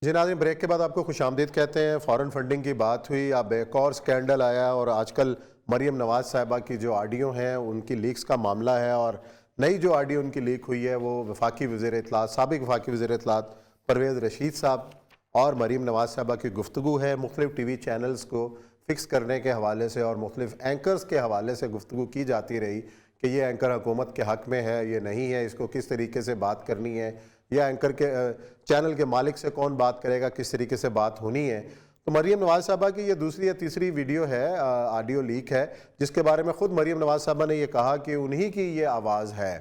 जी नाज़रीन, ब्रेक के बाद आपको खुशामदीद कहते हैं। फ़ॉरेन फंडिंग की बात हुई, अब एक और स्कैंडल आया और आजकल मरीम नवाज़ साहिबा की जो ऑडियो हैं उनकी लीक्स का मामला है। और नई जो ऑडियो उनकी लीक हुई है वो वफाकी वज़ीर इत्तलात, साबिक़ वफाकी वज़ीर इत्तलात परवेज़ रशीद साहब और मरीम नवाज़ साहिबा की गुफ्तगू है। मुख्तलिफ़ टीवी चैनल्स को फ़िक्स करने के हवाले से और मुख्तलिफ़ एंकर्स के हवाले से गुफ्तगू की जाती रही कि ये एंकर हुकूमत के हक़ में है, ये नहीं है, इसको किस तरीके से बात करनी है, या एंकर के चैनल के मालिक से कौन बात करेगा, किस तरीके से बात होनी है। तो मरीम नवाज़ साहबा की ये दूसरी या तीसरी वीडियो है, ऑडियो लीक है, जिसके बारे में ख़ुद मरीम नवाज़ साहबा ने ये कहा कि उन्हीं की ये आवाज़ है।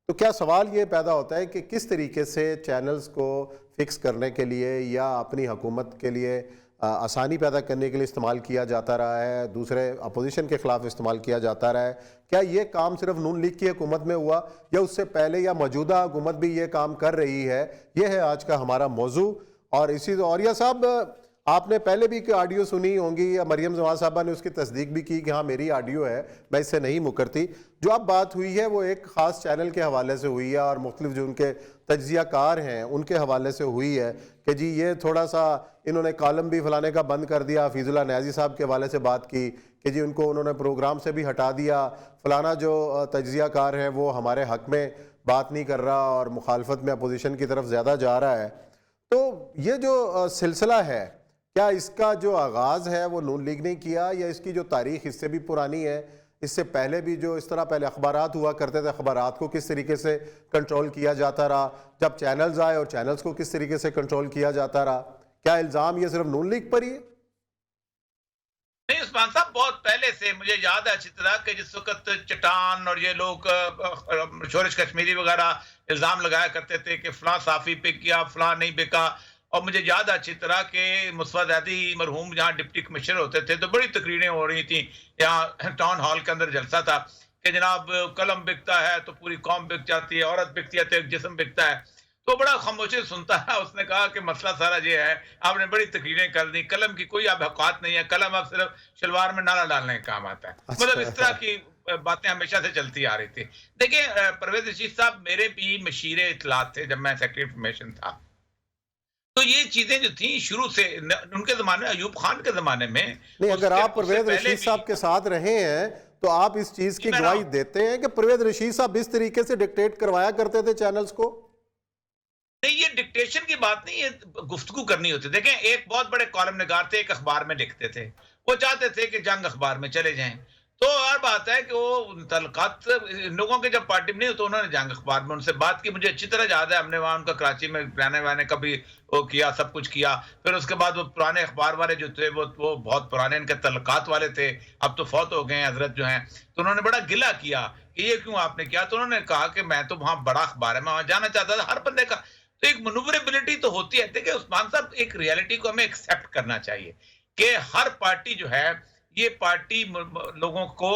तो क्या सवाल ये पैदा होता है कि किस तरीके से चैनल्स को फिक्स करने के लिए या अपनी हुकूमत के लिए आसानी पैदा करने के लिए इस्तेमाल किया जाता रहा है, दूसरे अपोजिशन के ख़िलाफ़ इस्तेमाल किया जाता रहा है। क्या ये काम सिर्फ नून लीग की हुकूमत में हुआ या उससे पहले या मौजूदा हुकूमत भी ये काम कर रही है? ये है आज का हमारा मौजू। और इसी औरिया साहब, आपने पहले भी ऑडियो सुनी होंगी या मरीम नवाज़ साहबा ने उसकी तस्दीक भी की कि हाँ मेरी ऑडियो है, मैं इससे नहीं मुकरती। जो अब बात हुई है वो एक ख़ास चैनल के हवाले से हुई है और मुख्तलिफ जो उनके तज्ज़ियाकार हैं उनके हवाले से हुई है कि जी ये थोड़ा सा इन्होंने कॉलम भी फलाने का बंद कर दिया। हफीजुल्लाह न्याज़ी साहब के हवाले से बात की कि जी उनको उन्होंने प्रोग्राम से भी हटा दिया, फलाना जो तज्ज़ियाकार है वो हमारे हक़ में बात नहीं कर रहा और मुखालफत में अपोजिशन की तरफ ज़्यादा जा रहा है। तो ये जो सिलसिला है, क्या इसका जो आगाज़ है वो नून लीग ने किया या इसकी जो तारीख़ इससे भी पुरानी है? इससे पहले भी जो इस तरह पहले अखबारात हुआ करते थे, अखबारात को किस तरीके से कंट्रोल किया जाता रहा, जब चैनल्स आए और चैनल्स को किस तरीके से कंट्रोल किया जाता रहा? क्या इल्ज़ाम ये सिर्फ नून लीग पर ही है? नहीं उस्मान साहब, बहुत पहले से मुझे याद है अच्छी तरह कि जिस वक्त चट्टान और ये लोग शोरिश कश्मीरी वगैरह इल्ज़ाम लगाया करते थे कि फलां साफ़ी पिक किया, फलां नहीं बिका। और मुझे याद है अच्छी तरह के मुस्तफा ज़ैदी मरहूम जहाँ डिप्टी कमिश्नर होते थे तो बड़ी तकरीरें हो रही थी, यहाँ टाउन हॉल के अंदर जलसा था कि जनाब कलम बिकता है तो पूरी कौम बिक जाती है, औरत बिकती है तो एक जिस्म बिकता है। तो बड़ा खामोशी सुनता है। उसने कहा कि मसला सारा ये है, आपने बड़ी तकरीरें कर दी, कलम की कोई अब औकात नहीं है, कलम अब सिर्फ शलवार में नाला डालने का काम आता है। मतलब इस तरह की बातें हमेशा से चलती आ रही थी। देखिए परवेज रशीद साहब मेरे भी मशीरे इत्तलात थे जब मैं सेक्रेटरी इंफॉर्मेशन था। तो ये चीजें जो थी शुरू से उनके जमाने में, अयूब खान के जमाने में, नहीं, अगर आप परवेज रशीद साहब के साथ रहे हैं तो आप इस चीज की गवाही देते हैं कि परवेज रशीद साहब इस तरीके से डिक्टेट करवाया करते थे चैनल्स को? नहीं, ये डिक्टेशन की बात नहीं, ये गुफ्तगू करनी होती। देखें, एक बहुत बड़े कॉलम निगार थे, एक अखबार में लिखते थे, वो चाहते थे कि जंग अखबार में चले जाएं। तो हर बात है कि वो तल्लुकात लोगों के जब पार्टी में नहीं तो उन्होंने जंग अखबार में उनसे बात की। मुझे अच्छी तरह याद है, हमने वहाँ उनका कराची में रहने वहने का भी वो किया, सब कुछ किया। फिर उसके बाद वो पुराने अखबार वाले जो थे वो बहुत पुराने इनके तल्लुकात वाले थे, अब तो फौत हो गए हैं हजरत जो हैं। तो उन्होंने बड़ा गिला किया कि ये क्यों आपने किया। तो उन्होंने कहा कि मैं तो वहाँ बड़ा अखबार है, मैं वहाँ जाना चाहता था। हर बंदे का तो एक मनूवरेबिलिटी तो होती है। देखिए उस्मान साहब, एक रियलिटी को हमें एक्सेप्ट करना चाहिए कि हर पार्टी जो है, ये पार्टी लोगों को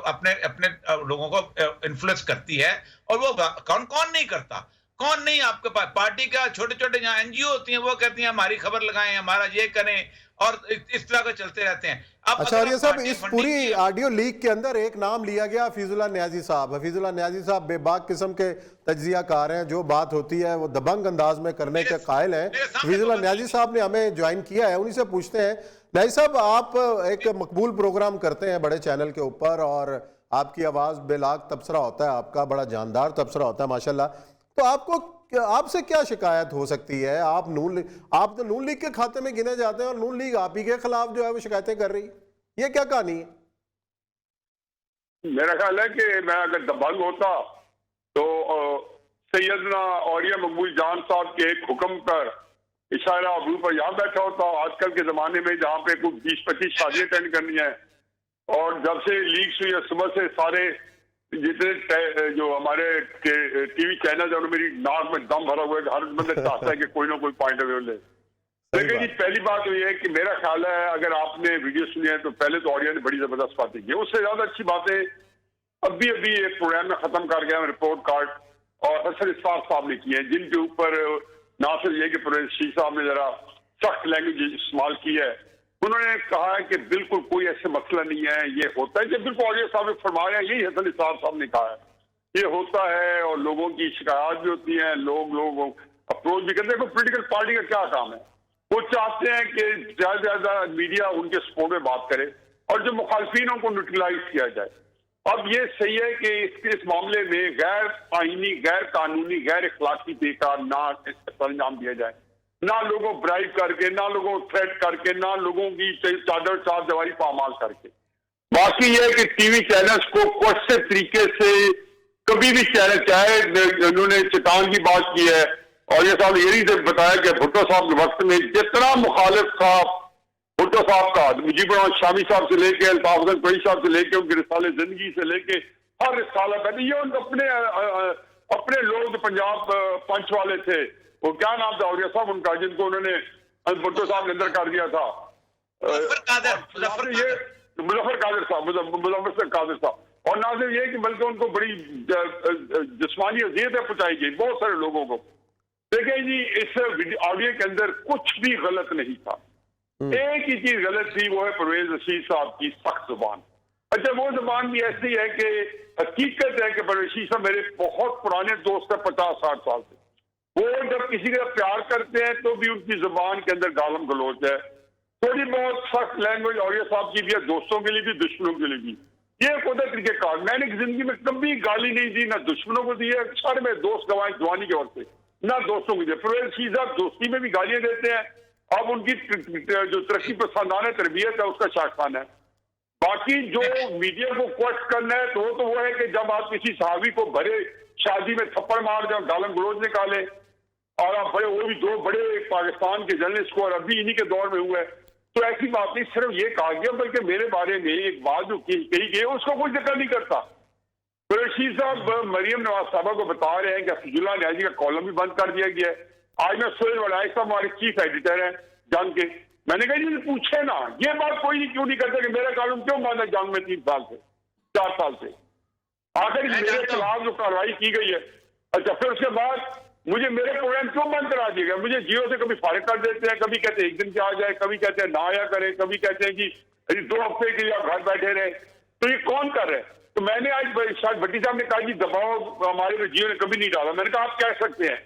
अपने अपने लोगों को इन्फ्लुएंस करती है। और वो कौन कौन नहीं करता, कौन नहीं। आपके पास पार्टी का छोटे छोटे जहाँ एनजीओ होती हैं वो कहती हैं हमारी खबर लगाएं, हमारा ये करें, और इस तरह के चलते रहते हैं। अच्छा, और ये सब इस पूरी ऑडियो लीक के अंदर एक नाम लिया गया, हफीजुल्लाह न्याज़ी साहब। हफीजुल्लाह न्याज़ी साहब बेबाक किस्म के तज्जियाकार हैं, जो बात होती है वो दबंग अंदाज में करने के कायल हैं। हफीजुल्लाह न्याज़ी साहब ने हमें ज्वाइन किया है, उन्हीं से पूछते हैं। न्याज़ी साहब, आप एक मकबूल प्रोग्राम करते हैं बड़े चैनल के ऊपर और आपकी आवाज़ बेलाग तबसरा होता है, आपका बड़ा जानदार तबसरा होता है माशाल्लाह। तो आपसे क्या शिकायत हो सकती है? आप तो नून लीग के खाते में गिने जाते हैं और नून लीग आप ही के खिलाफ जो है वो शिकायतें कर रही, ये क्या कहानी है? मेरा ख्याल है कि मैं अगर दबंग होता तो सैयदना औरिया मकबूल जान साहब के एक हुक्म पर इशारा अबू पर यहाँ बैठा होता। आजकल के जमाने में जहाँ पे कुछ 20-25 शादियां अटेंड करनी है, और जब से लीक्स हुई है सुबह से सारे जितने जो हमारे टीवी चैनल है उन्होंने मेरी नाक में दम भरा हुआ है। हर बंदे चाहता है कि कोई ना कोई पॉइंट ऑफ व्यू ले। लेकिन जी पहली बात तो ये है कि मेरा ख्याल है अगर आपने वीडियो सुनी है तो पहले तो ऑडियो ने बड़ी जबरदस्त बातें की, उससे ज्यादा अच्छी बातें अभी एक प्रोग्राम में खत्म कर गया रिपोर्ट कार्ड और हसन इस्फाक साहब ने किए हैं, जिनके ऊपर ना सिर्फ ये कि परवेज रशीद साहब ने जरा सख्त लैंग्वेज इस्तेमाल की है। उन्होंने कहा है कि बिल्कुल कोई ऐसे मसला नहीं है, ये होता है। जब बिल्कुल ऑडियो साहब ने फरमाया, यही हसन इस्फाक साहब ने कहा है, ये होता है और लोगों की शिकायत भी होती है, लोग अप्रोच भी करते हैं। पोलिटिकल पार्टी का क्या काम है? वो चाहते हैं कि ज्यादा से ज्यादा मीडिया उनके सपोर्ट में बात करे और जो मुखालफिनों को न्यूट्रलाइज किया जाए। अब ये सही है कि इस मामले में गैर आईनी, गैर कानूनी, गैर इखलाकी तरीका ना अंजाम दिया जाए, ना लोगों ब्राइब करके, ना लोगों थ्रेट करके, ना लोगों की चादर चार दीवारी पामाल करके। बाकी यह है कि टीवी चैनल्स को कौन तरीके से कभी भी चैनल, चाहे उन्होंने चट्टान की बात की है और ये साहब यही से बताया कि भुट्टो साहब के वक्त में जितना मुखालिफ था भुट्टो साहब का, मुजीब रहमान शामी साहब से लेके अल्ताफ हसन कोई साहब से लेके उनके रिसाले जिंदगी से लेके हर रिसाला पहले ये उनके अपने लोग पंजाब पंच वाले थे, वो क्या नाम था औरिया साहब उनका, जिनको उन्होंने भुट्टो साहब ने अंदर कर दिया था, मुजफ्फर कादिर साहब। और ना सिर्फ ये कि बल्कि उनको बड़ी जिस्मानी अजियतें पहुंचाई गई बहुत सारे लोगों को। देखिए जी, इस ऑडियो के अंदर कुछ भी गलत नहीं था, एक ही चीज गलत थी, वो है परवेज रशीद साहब की सख्त जुबान। अच्छा, वो जुबान भी ऐसी है कि हकीकत है कि परवेज रशीद साहब मेरे बहुत पुराने दोस्त है 50-60 साल से। वो जब किसी का प्यार करते हैं तो भी उनकी जुबान के अंदर गालम गलोच है, थोड़ी बहुत सख्त लैंग्वेज औरिया साहब की भी है, दोस्तों के लिए भी दुश्मनों के लिए भी। ये खुदा तरीके कार, मैंने जिंदगी में कभी गाली नहीं दी, ना दुश्मनों को दी है, अक्सर में दोस्त गवाए जवानी के वक्त से, ना दोस्तों को दिए। परवेज रशीद साहब दोस्ती में भी गालियां देते हैं, अब उनकी जो तरक्की पसंदाना तरबियत है उसका शाखान है। बाकी जो मीडिया को क्वेश्चन करना है तो वो है कि जब आप किसी सहावी को भरे शादी में थप्पड़ मार जाओ, गालन गलोच निकाले, और आप बड़े, वो भी दो बड़े पाकिस्तान के जर्नलिस्ट को, और अभी इन्हीं के दौर में हुआ है, तो ऐसी बात नहीं। सिर्फ ये कहा गया, बल्कि मेरे बारे में एक बात जो कही गई उसको कोई जिक्र नहीं करता। रशीद साहब मरियम नवाज साहबा को बता रहे हैं कि हफीजुल्लाह न्याजी का कॉलम भी बंद कर दिया गया है। आज मैं सोहेल वड़ाई साहब हमारे चीफ एडिटर हैं जंग के, मैंने कहा जी पूछे ना, ये बात कोई नहीं क्यों नहीं करता कि मेरा कॉलम क्यों बंद है जंग में 3 साल से 4 साल से, आखिर मेरे खिलाफ जो कार्रवाई की गई है। अच्छा, फिर उसके बाद मुझे मेरे प्रोग्राम क्यों बंद करा दिया गया? मुझे जियो से कभी फारिग कर देते हैं, कभी कहते हैं एक दिन के आ जाए, कभी कहते हैं ना आया करें, कभी कहते हैं कि 2 हफ्ते के लिए आप घर बैठे रहे। तो ये कौन कर रहे हैं? तो मैंने आज शायद भट्टी साहब ने कहा कि दबाव हमारे पे जियो ने कभी नहीं डाला। मैंने कहा आप कह सकते हैं,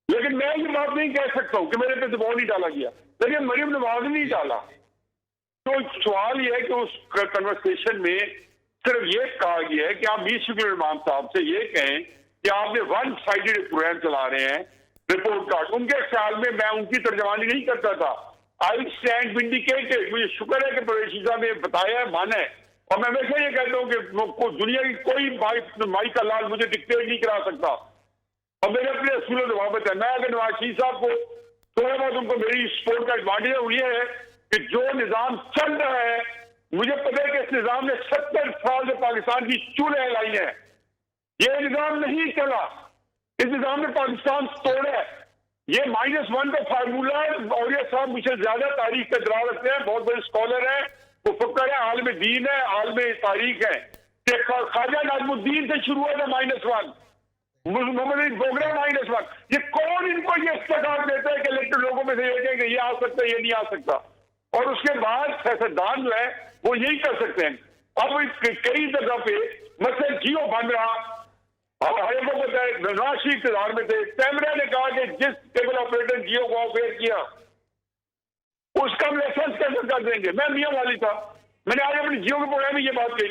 लेकिन मैं ये बात नहीं कह सकता हूं कि मेरे पे दबाव नहीं डाला गया, लेकिन मरियम नवाज ने नहीं डाला। तो सवाल यह है कि उस कन्वर्सेशन में सिर्फ ये कहा गया है कि आप मीर शुक्र रहमान साहब से ये कहें कि आपने 1 साइडेड प्रोग्राम चला रहे हैं रिपोर्ट कार्ड। उनके ख्याल में मैं उनकी तर्जमानी नहीं करता था। I stand vindicated. मुझे शुक्र है कि परवेज साहब ने बताया है, माना है, और मैं हमेशा ये कहता हूँ कि दुनिया की कोई माई का लाल मुझे डिक्टेट नहीं करा सकता, और मेरे अपने असूल जवाबत है। मैं अगर नवाज शरीफ साहब को थोड़ा बहुत उनको मेरी सपोर्ट का एडवांटेज है, वो ये है कि जो निजाम चल रहा है, मुझे पता है कि इस निजाम ने 70 साल से पाकिस्तान की चूल्हे हिलाई हैं। ये निजाम नहीं चला, इस निजाम ने पाकिस्तान तोड़ा है। ये -1 का फार्मूला और ये साहब मुझे ज्यादा तारीख का दरा रखते हैं, बहुत बड़े स्कॉलर हैं, वो फकर है, आलम दीन है, आलम तारीख है। ख्वाजा नाजमुद्दीन से शुरू हुआ था -1, मोहम्मद अली बोगरा -1। ये कौन इनको ये इख्तियार देता है कि इलेक्टेड लोगों में से ये कहें कि ये आ सकता है, ये नहीं आ सकता, और उसके बाद सियासतदान जो है वो यही कर सकते हैं। अब कई जगह पे मतलब जियो बन रहा, हमारे को पता है नवाज शरीफ इक़्तिदार में थे, कैमरा ने कहा कि जिस केबल ऑपरेटर जियो को ऑफेयर किया उसका हम लाइसेंस कैसे कर देंगे। मैं मियां वाली था, मैंने आज अपनी जियो के प्रोग्राम में ये बात कही।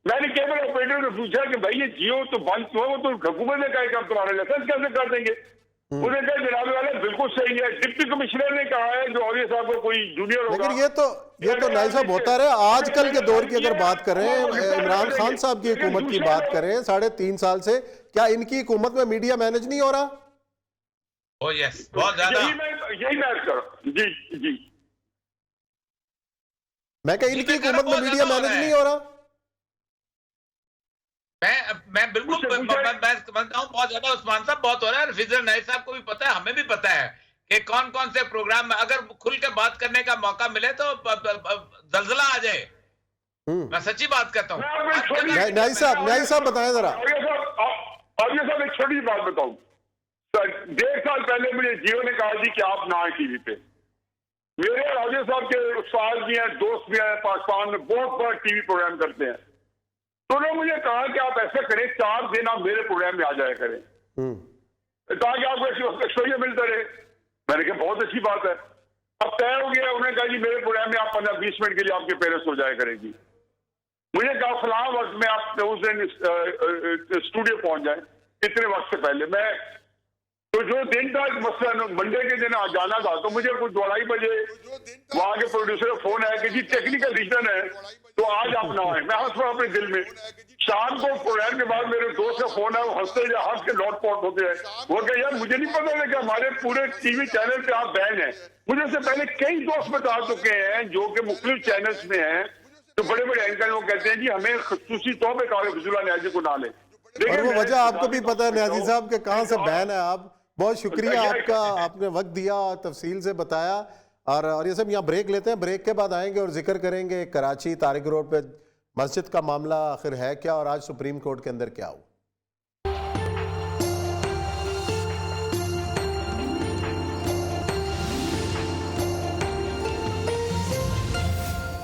मैंने केबल ऑपरेटर से पूछा कि भाई ये जियो तो बंद क्यों है? वो तो हुकूमत ने कहा कि हम तुम्हारा लाइसेंस कैसे कर देंगे। उन्होंने कहा जनाब वाले बिल्कुल सही है। डिप्टी कमिश्नर ने कहा है जो औरिया साहब को कोई जूनियर होगा। लेकिन ये तो नाई साहब होता रहे। आजकल के दौर की अगर बात करें, इमरान खान साहब की हुकूमत की बात करें 3.5 साल से, क्या इनकी हुकूमत में मीडिया मैनेज नहीं हो रहा? ओह यस, बहुत ज्यादा। यही मैं कर जी जी मैं कह इनकी हुकूमत में मीडिया मैनेज नहीं हो रहा। मैं बिल्कुल मैं समझता हूँ बहुत ज्यादा। उस्मान साहब बहुत हो रहा है, फिजर नाइक साहब को भी पता है, हमें भी पता है कि कौन कौन से प्रोग्राम में अगर खुल के बात करने का मौका मिले तो जलजला आ जाए। मैं सच्ची बात करता हूँ। नाई साहब बताएं जरा। औरिया साहब एक छोटी बात बताऊं। 1.5 साल पहले मुझे जियो ने कहा थी कि आप ना आए टीवी पे। मेरे औरिया साहब के उस्ताद भी हैं, दोस्त भी हैं, पाकिस्तान में बहुत बड़ा टीवी प्रोग्राम करते हैं। तो उन्होंने मुझे कहा कि आप ऐसा करें 4 दिन आप मेरे प्रोग्राम में आ जाया करें ताकि आपको एक्सपोजर मिलता रहे। मैंने कहा बहुत अच्छी बात है। अब तय हो गया, उन्होंने कहा जी मेरे प्रोग्राम में आप 15-20 मिनट के लिए आपके पेरेंट्स हो जाया करेगी। मुझे कहा फलां वक्त में आप उस दिन स्टूडियो पहुंच जाए, इतने वक्त से पहले। मैं तो जो दिन था मसलन मंडे के दिन जाना था, तो मुझे कुछ 2-2:30 बजे वहां के प्रोड्यूसर का फोन आया कि जी टेक्निकल रीजन है तो आज आप ना आए। मैं हंस पड़ा अपने दिल में। शाम को प्रोग्राम के बाद मेरे दोस्त का फोन है, वो हंस के लौट पौट होते हैं। वो कहे यार मुझे नहीं पता था कि हमारे पूरे टीवी चैनल पे आप बैन है। मुझे उससे पहले कई दोस्त बता चुके हैं जो कि मुख्तलिफ चैनल्स में हैं, जो बड़े बड़े एंकर लोग कहते हैं जी हमें खसूसी तौर पर काले फजूला न्याजी को ना ले। और वो वजह आपको भी पता है न्याजी साहब के कहाँ से बैन है। आप बहुत शुक्रिया आपका, आपने वक्त दिया और तफसील से बताया। और ये सब यहाँ ब्रेक लेते हैं, ब्रेक के बाद आएंगे और जिक्र करेंगे कराची तारिक रोड पे मस्जिद का मामला आखिर है क्या और आज सुप्रीम कोर्ट के अंदर क्या हुआ।